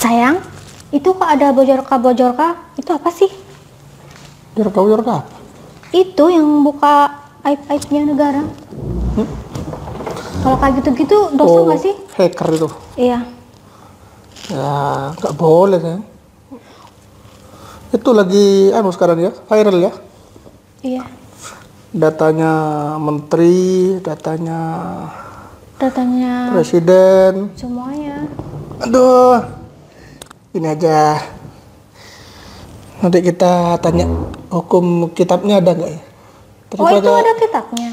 Sayang, itu kok ada bojorka-bojorka? Itu apa sih? Bojorka apa? Itu yang buka aib-aibnya negara. Kalau kayak gitu-gitu dosa nggak sih? Hacker itu. Iya. Ya, nggak boleh kan. Itu lagi sekarang ya, viral ya. Iya. Datanya menteri, datanya presiden, semuanya. aduh, ini aja. Nanti kita tanya hukum kitabnya ada nggak ya? Oh, itu ada kitabnya?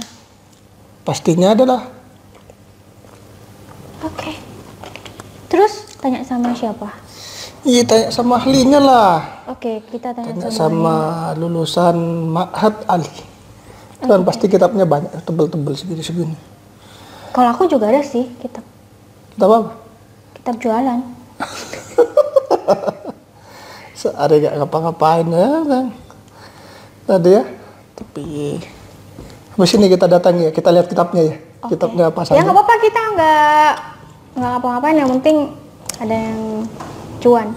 Pastinya ada lah. Oke. Terus tanya sama siapa? Iya, tanya sama ahlinya lah. Oke, kita tanya sama lulusan Ma'had Ali. Kan pasti kitabnya banyak, tebel-tebel segini-segini. Kalau aku juga ada sih kitab. Kitab apa? Kitab jualan. Sehari gak ngapa-ngapain ya kan. Tadi ya. Tapi habis ini kita datangi ya, kita lihat kitabnya ya. Okay. Kitabnya apa saja. Ya nggak apa-apa, kita nggak ngapa-ngapain, yang penting ada yang cuan.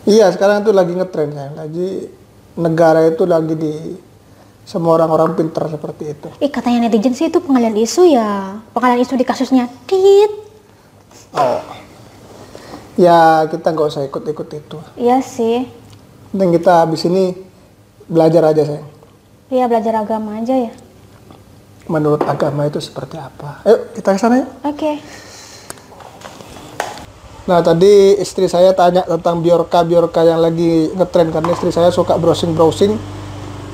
Iya, sekarang itu lagi ngetren ya. Lagi negara itu lagi di semua orang-orang pintar seperti itu. Katanya netizen sih itu pengalian isu ya. Pengalian isu di kasusnya Tit. Oh. Ya, kita nggak usah ikut-ikut itu. Iya sih. Dan kita habis ini belajar aja, sayang. Iya, belajar agama aja ya. Menurut agama itu seperti apa? Ayo, kita ke sana ya. Oke. Nah, tadi istri saya tanya tentang biorka yang lagi ngetren, karena istri saya suka browsing.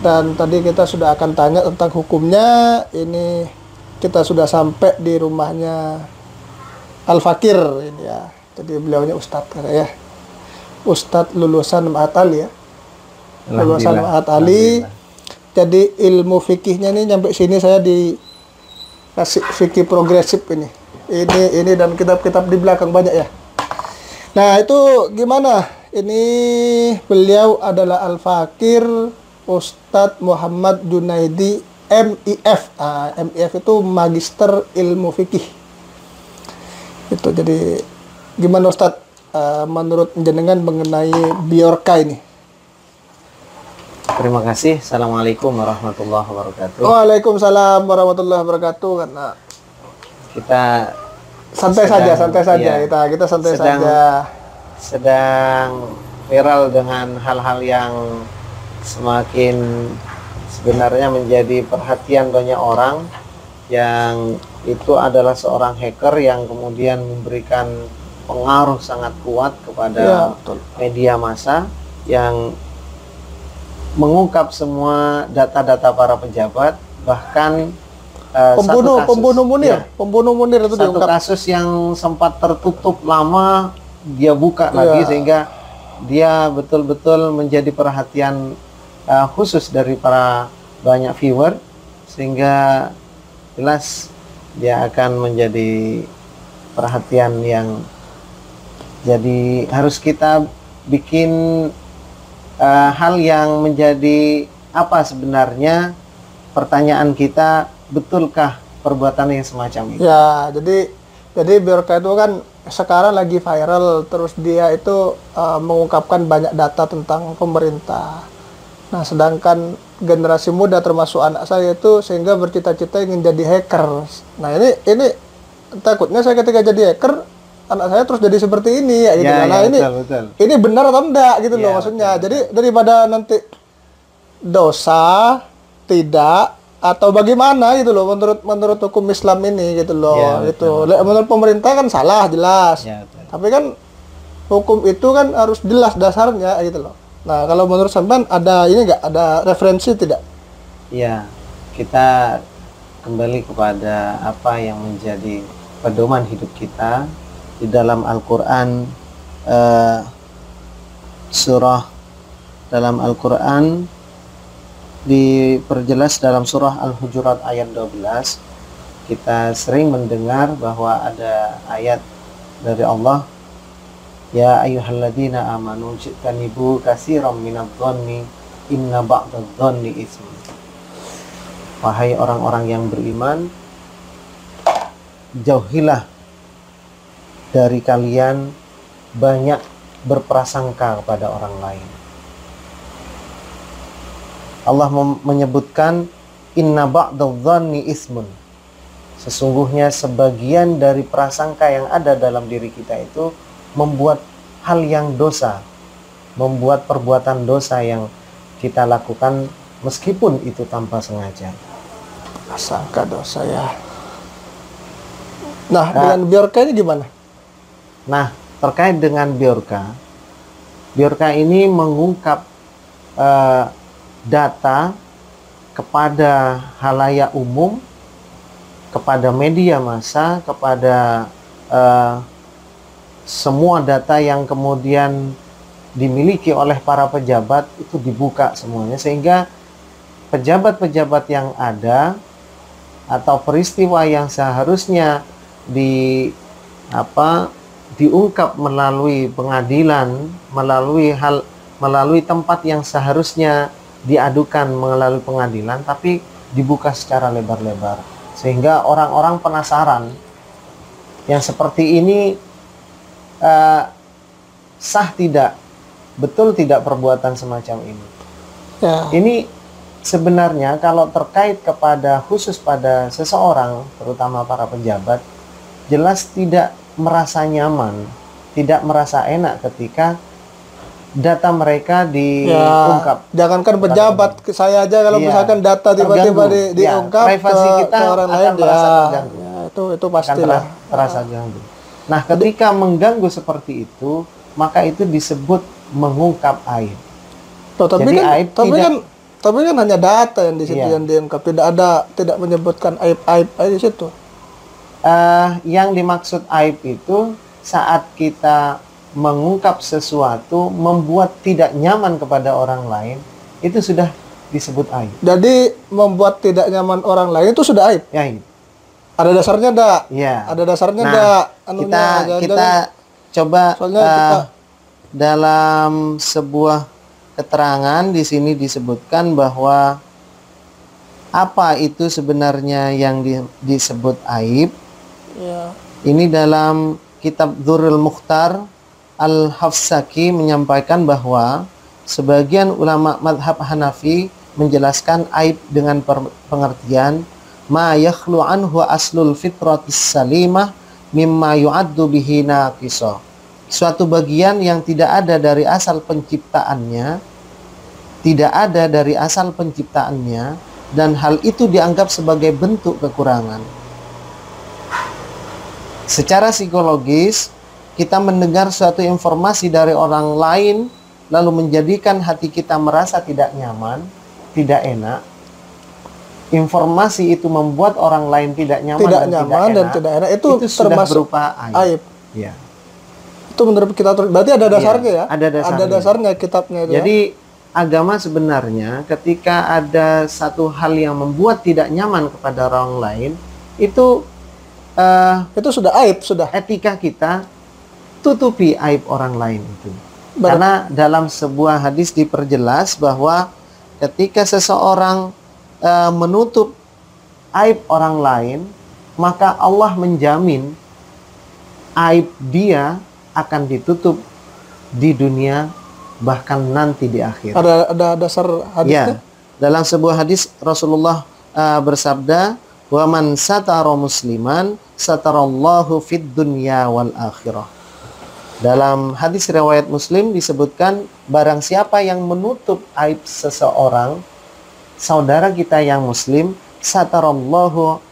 Dan tadi kita sudah akan tanya tentang hukumnya. Ini kita sudah sampai di rumahnya Al-Fakir ini ya. Jadi beliaunya Ustadz ya. Ustadz lulusan Ma'had Ali ya. Lulusan Ma'had Ali. Jadi ilmu fikihnya ini nyampe sini saya dikasih fikih progresif ini. Ini dan kitab-kitab di belakang banyak ya. Nah, itu gimana? Ini beliau adalah Al-Fakir Ustadz Muhammad Junaidi MIF. MIF itu Magister Ilmu Fikih. Itu jadi gimana Ustadz menurut jenengan mengenai biorka ini? Terima kasih. Assalamualaikum warahmatullahi wabarakatuh. Waalaikumsalam warahmatullahi wabarakatuh. Karena kita santai saja. Iya, kita santai saja. Sedang viral dengan hal-hal yang semakin sebenarnya menjadi perhatian banyak orang, yang itu adalah seorang hacker yang kemudian memberikan pengaruh sangat kuat kepada media massa, yang mengungkap semua data-data para pejabat, bahkan pembunuh Munir itu satu kasus yang sempat tertutup lama dia buka lagi, sehingga dia betul-betul menjadi perhatian khusus dari para banyak viewer, sehingga jelas dia akan menjadi perhatian yang jadi harus kita bikin hal yang menjadi apa sebenarnya pertanyaan kita, betulkah perbuatan yang semacam itu? Ya, jadi biorka itu kan sekarang lagi viral, terus dia itu mengungkapkan banyak data tentang pemerintah. Nah, sedangkan generasi muda termasuk anak saya itu sehingga bercita-cita ingin jadi hacker. Nah, ini takutnya saya ketika jadi hacker, anak saya terus jadi seperti ini ya gitu. Nah, betul. Ini benar atau enggak gitu loh maksudnya. Betul. Jadi daripada nanti dosa tidak atau bagaimana gitu loh menurut hukum Islam ini gitu loh. Gitu. Menurut pemerintah kan salah jelas. Tapi kan hukum itu kan harus jelas dasarnya gitu loh. Nah, kalau menurut sampean ada ini enggak, ada referensi tidak? Ya, kita kembali kepada apa yang menjadi pedoman hidup kita. Di dalam Al-Quran, dalam Al-Quran diperjelas dalam surah Al-Hujurat ayat 12. Kita sering mendengar bahwa ada ayat dari Allah, ya ayyuhalladzina amanu jtanibu katsiran minadh-dhanni inna ba'dadh-dhanni itsm. Wahai orang-orang yang beriman, jauhilah dari kalian banyak berprasangka kepada orang lain. Allah menyebutkan inna ba'dadh-dhanni ismun. Sesungguhnya sebagian dari prasangka yang ada dalam diri kita itu membuat hal yang dosa, membuat perbuatan dosa yang kita lakukan meskipun itu tanpa sengaja. Prasangka dosa ya. Nah, dengan biorka ini gimana? Nah, terkait dengan biorka ini mengungkap data kepada halayak umum, kepada media massa, kepada semua data yang kemudian dimiliki oleh para pejabat itu dibuka semuanya, sehingga pejabat-pejabat yang ada atau peristiwa yang seharusnya diungkap melalui pengadilan, melalui tempat yang seharusnya diadukan melalui pengadilan, tapi dibuka secara lebar-lebar, sehingga orang-orang penasaran yang seperti ini sah tidak, betul tidak perbuatan semacam ini. Ya. Ini sebenarnya kalau terkait kepada khusus pada seseorang, terutama para pejabat, jelas tidak merasa nyaman, tidak merasa enak ketika data mereka diungkap. Ya, jangankan pejabat, saya aja kalau misalkan data tiba-tiba diungkap privasi kita ke orang lain, merasa terganggu. Ya, itu pastilah terasa ganggu. Nah, ketika mengganggu seperti itu, maka itu disebut mengungkap aib. Tapi kan hanya data yang di situ yang diungkap, tidak menyebutkan aib-aib di situ. Yang dimaksud aib itu saat kita mengungkap sesuatu membuat tidak nyaman kepada orang lain, itu sudah disebut aib. Jadi membuat tidak nyaman orang lain itu sudah aib. Ya, aib. Ada dasarnya enggak? Ya. Ada dasarnya nah, enggak? Kita coba dalam sebuah keterangan di sini disebutkan bahwa apa itu sebenarnya yang disebut aib. Ya. Ini dalam kitab Dzurrul Mukhtar, Al-Hafsaki menyampaikan bahwa sebagian ulama madhab Hanafi menjelaskan aib dengan pengertian ma yakhlu anhu aslul fitratis salimah mimma yu'addu bihi naqisa. Suatu bagian yang tidak ada dari asal penciptaannya, dan hal itu dianggap sebagai bentuk kekurangan. Secara psikologis, kita mendengar suatu informasi dari orang lain lalu menjadikan hati kita merasa tidak nyaman, tidak enak. Informasi itu membuat orang lain tidak nyaman dan tidak enak. Itu termasuk berupa aib. Ya. Itu menurut kita berarti ada dasarnya ya? Ada dasarnya kitabnya itu. Jadi agama sebenarnya ketika ada satu hal yang membuat tidak nyaman kepada orang lain, itu sudah aib, sudah. Etika kita tutupi aib orang lain itu. Karena dalam sebuah hadis diperjelas bahwa ketika seseorang menutup aib orang lain, maka Allah menjamin aib dia akan ditutup di dunia, bahkan nanti di akhir. Ada dasar hadisnya? Ya, dalam sebuah hadis Rasulullah bersabda, "Wa man satara musliman satarallahu fid dunya wal akhirah." Dalam hadis riwayat Muslim disebutkan, barang siapa yang menutup aib seseorang, saudara kita yang muslim, satarallahu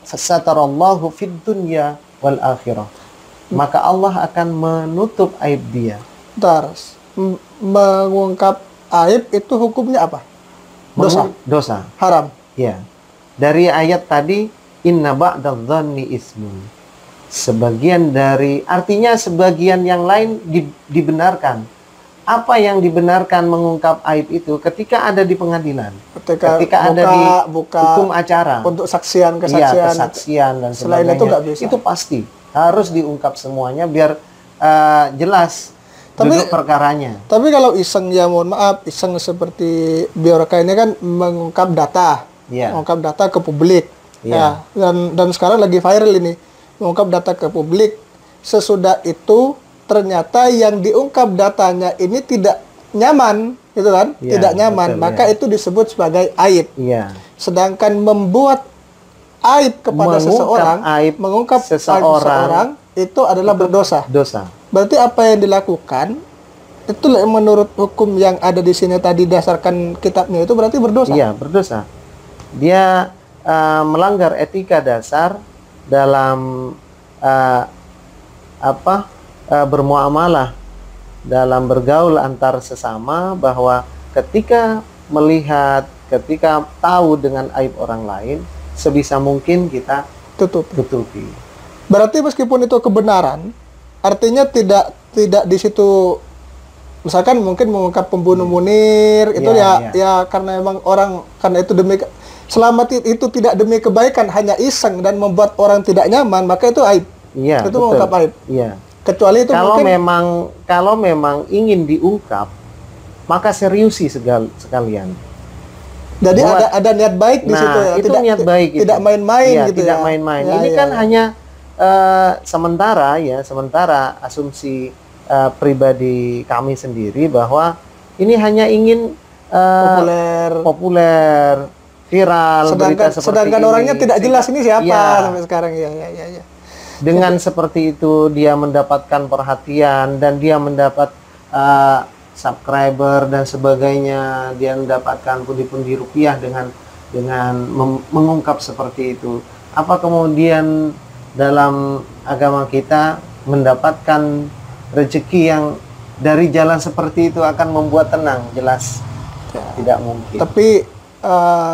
satarallahu fid dunya wal akhirah. Maka Allah akan menutup aib dia. Bentar. Mengungkap aib itu hukumnya apa? Dosa. Haram. Ya. Dari ayat tadi, inna ba'dadh-dhanni ismun. Artinya sebagian yang lain dibenarkan. Apa yang dibenarkan mengungkap aib itu ketika ada di pengadilan, ketika ada di hukum acara, untuk kesaksian, kesaksian dan sebagainya. Selain itu nggak bisa. Itu pasti harus diungkap semuanya biar jelas duduk perkaranya. Tapi kalau iseng, ya mohon maaf, iseng seperti Biorka ini kan mengungkap data, mengungkap data ke publik. Ya. Dan sekarang lagi viral ini. mengungkap data ke publik. Sesudah itu ternyata yang diungkap datanya ini tidak nyaman, gitu kan? Ya, Tidak nyaman, betul, maka ya. itu disebut sebagai aib. Iya. Sedangkan membuat aib kepada Mengungkap seseorang, aib mengungkap aib seseorang, seseorang itu adalah berdosa. Dosa. Berarti apa yang dilakukan itu menurut hukum yang ada di sini tadi dasarkan kitabnya itu berarti berdosa. Iya, berdosa. Dia melanggar etika dasar dalam bermuamalah, dalam bergaul antar sesama, bahwa ketika melihat, ketika tahu dengan aib orang lain, sebisa mungkin kita tutupi. Berarti meskipun itu kebenaran, artinya tidak di situ. Misalkan mungkin mengungkap pembunuh Munir itu ya karena emang orang, karena itu demi selama itu tidak demi kebaikan, hanya iseng dan membuat orang tidak nyaman, maka itu aib. Iya, itu betul. mengungkap aib. Iya. Kecuali itu kalau memang ingin diungkap, maka seriusi sekalian. Jadi ada niat baik di situ ya. Itu niat baik. Tidak main-main ya, gitu. Tidak main-main. Ya, ini kan hanya sementara asumsi pribadi kami sendiri bahwa ini hanya ingin populer, viral, berita seperti sedangkan ini. orangnya tidak jelas ini siapa sampai sekarang. Ya. Dengan seperti itu dia mendapatkan perhatian dan dia mendapat subscriber dan sebagainya, dia mendapatkan pundi-pundi rupiah dengan mengungkap seperti itu. Apa kemudian dalam agama kita mendapatkan rezeki yang dari jalan seperti itu akan membuat tenang? Jelas tidak mungkin. Tapi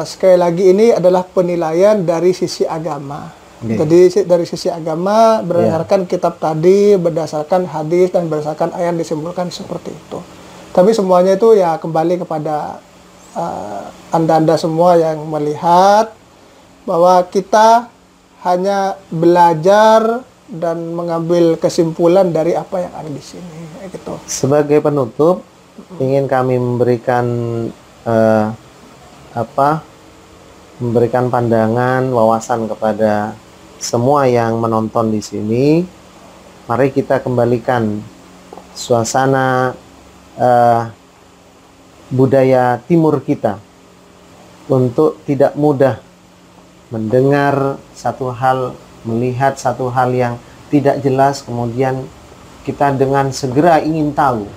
sekali lagi ini adalah penilaian dari sisi agama. Jadi dari sisi agama berdasarkan kitab tadi, berdasarkan hadis dan berdasarkan ayat disimpulkan seperti itu. Tapi semuanya itu ya kembali kepada anda-anda semua yang melihat bahwa kita hanya belajar dan mengambil kesimpulan dari apa yang ada di sini, gitu. Sebagai penutup, ingin kami memberikan memberikan pandangan, wawasan kepada semua yang menonton di sini. Mari kita kembalikan suasana budaya timur kita untuk tidak mudah mendengar satu hal, melihat satu hal yang tidak jelas, kemudian kita dengan segera ingin tahu.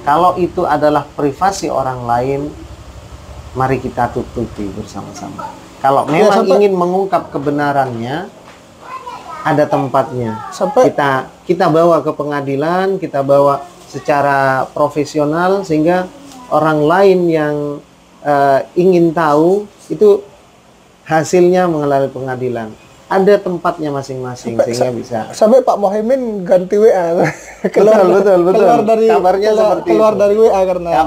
Kalau itu adalah privasi orang lain, mari kita tutupi bersama-sama. Kalau memang ingin mengungkap kebenarannya, ada tempatnya. Kita bawa ke pengadilan, kita bawa secara profesional, sehingga orang lain yang ingin tahu itu hasilnya mengalami pengadilan. Ada tempatnya masing-masing sehingga bisa. Sampai Pak Mohaimin ganti WA keluar dari WA karena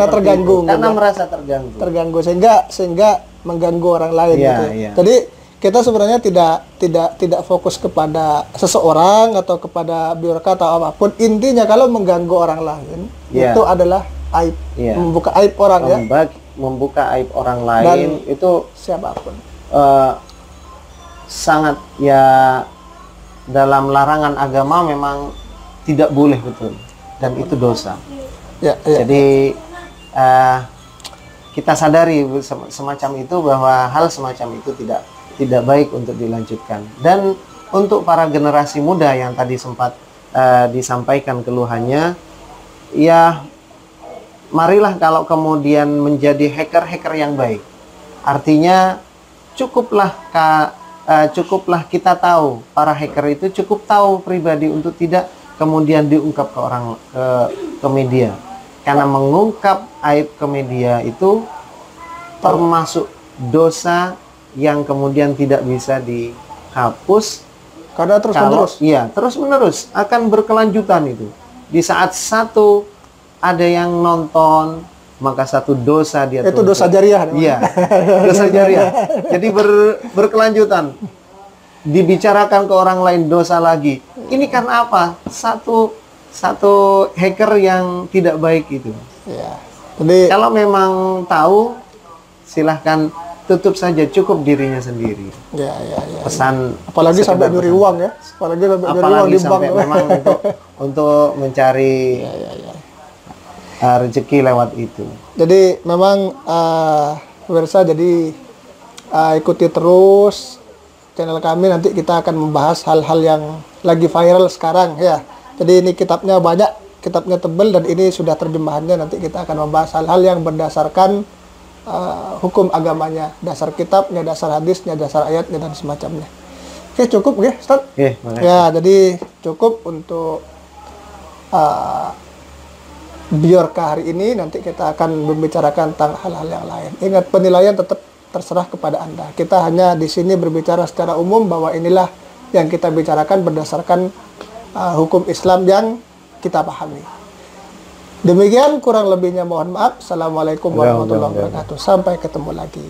terganggu, karena merasa terganggu sehingga mengganggu orang lain gitu. Jadi kita sebenarnya tidak fokus kepada seseorang atau kepada biorka atau apapun. Intinya kalau mengganggu orang lain itu adalah aib, membuka aib orang, membuka aib orang lain. Dan itu siapapun sangat dalam larangan agama memang tidak boleh, betul, dan itu dosa. Jadi kita sadari semacam itu, bahwa hal semacam itu tidak baik untuk dilanjutkan. Dan untuk para generasi muda yang tadi sempat disampaikan keluhannya, ya marilah kalau kemudian menjadi hacker yang baik. Artinya cukuplah kita tahu, para hacker itu cukup tahu pribadi untuk tidak kemudian diungkap ke media. Karena mengungkap aib ke media itu termasuk dosa yang kemudian tidak bisa dihapus, karena terus menerus akan berkelanjutan itu. Di saat ada yang nonton, maka satu dosa dia itu dosa jariah. Dosa jariah. Jadi berkelanjutan, dibicarakan ke orang lain, dosa lagi. Ini karena apa? Satu hacker yang tidak baik itu. Jadi kalau memang tahu, silahkan tutup saja, cukup dirinya sendiri. Ya. Pesan Apalagi sampai sekedar nyuri pesan. uang ya. Apalagi sampai nyuri uang Apalagi di bank. sampai memang untuk mencari rezeki lewat itu. Jadi memang pemirsa, jadi ikuti terus channel kami, nanti kita akan membahas hal-hal yang lagi viral sekarang ya. Jadi ini kitabnya banyak, kitabnya tebal, dan ini sudah terjemahannya. Nanti kita akan membahas hal-hal yang berdasarkan hukum agamanya, dasar kitabnya, dasar hadisnya, dasar ayatnya, dan semacamnya. Oke, cukup ya Ustaz? Makasih. Ya, jadi cukup untuk Biorka hari ini. Nanti kita akan membicarakan tentang hal-hal yang lain. Ingat, penilaian tetap terserah kepada Anda. Kita hanya di sini berbicara secara umum bahwa inilah yang kita bicarakan berdasarkan hukum Islam yang kita pahami. Demikian, kurang lebihnya mohon maaf. Assalamualaikum warahmatullahi wabarakatuh. Sampai ketemu lagi.